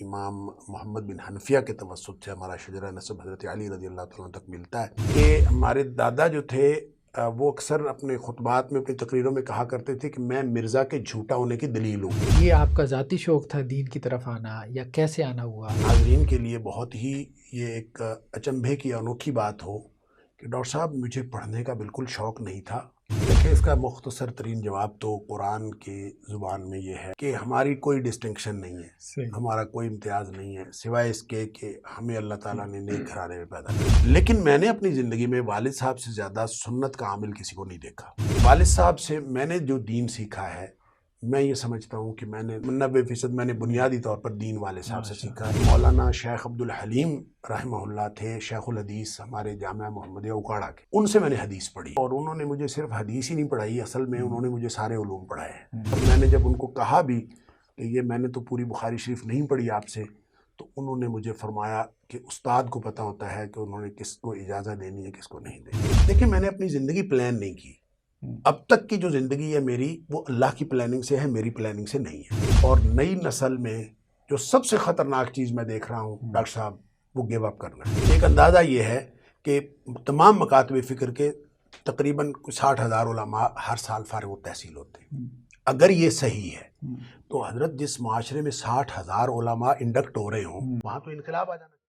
امام محمد بن حنفیہ کے توسط سے ہمارا شجرہ نسب حضرت علی رضی اللہ تعالیٰ عنہ تک ملتا ہے کہ ہمارے دادا جو تھے وہ اکثر اپنے خطبات میں اپنی تقریروں میں کہا کرتے تھے کہ میں مرزا کے جھوٹا ہونے کی دلیل ہوں۔ یہ آپ کا ذاتی شوق تھا دین کی طرف آنا یا کیسے آنا ہوا؟ ناظرین کے لیے بہت ہی یہ ایک اچنبھے کی انوکھی بات ہو کہ ڈاکٹر صاحب مجھے پڑھنے کا بالکل شوق نہیں تھا۔ دیکھیں اس کا مختصر ترین جواب تو قرآن کی زبان میں یہ ہے کہ ہماری کوئی ڈسٹنکشن نہیں ہے، ہمارا کوئی امتیاز نہیں ہے سوائے اس کے کہ ہمیں اللہ تعالیٰ نے نیک گھرانے میں پیدا کیا۔ لیکن میں نے اپنی زندگی میں والد صاحب سے زیادہ سنت کا عامل کسی کو نہیں دیکھا۔ والد صاحب سے میں نے جو دین سیکھا ہے، میں یہ سمجھتا ہوں کہ میں نے 90% میں نے بنیادی طور پر دین والد صاحب سے سیکھا ہے۔ مولانا شیخ عبدالحلیم رحمہ اللہ تھے شیخ الحدیث ہمارے جامعہ محمدیہ اکاڑا کے، ان سے میں نے حدیث پڑھی اور انہوں نے مجھے صرف حدیث ہی نہیں پڑھائی، اصل میں انہوں نے مجھے سارے علوم پڑھائے ہیں۔ میں نے جب ان کو کہا بھی کہ یہ میں نے تو پوری بخاری شریف نہیں پڑھی آپ سے، تو انہوں نے مجھے فرمایا کہ استاد کو پتہ ہوتا ہے کہ انہوں نے کس کو اجازت دینی ہے کس کو نہیں دینی۔ دیکھیں میں نے اپنی زندگی پلان نہیں کی، اب تک کی جو زندگی ہے میری وہ اللہ کی پلاننگ سے ہے، میری پلاننگ سے نہیں ہے۔ اور نئی نسل میں جو سب سے خطرناک چیز میں دیکھ رہا ہوں ڈاکٹر صاحب، وہ گیو اپ کرنا ہے۔ ایک اندازہ یہ ہے کہ تمام مکاتب فکر کے تقریباً 60,000 علماء ہر سال فارغ التحصیل ہوتے ہیں۔ اگر یہ صحیح ہے تو حضرت جس معاشرے میں 60,000 علماء انڈکٹ ہو رہے ہوں وہاں تو انقلاب آ جانا۔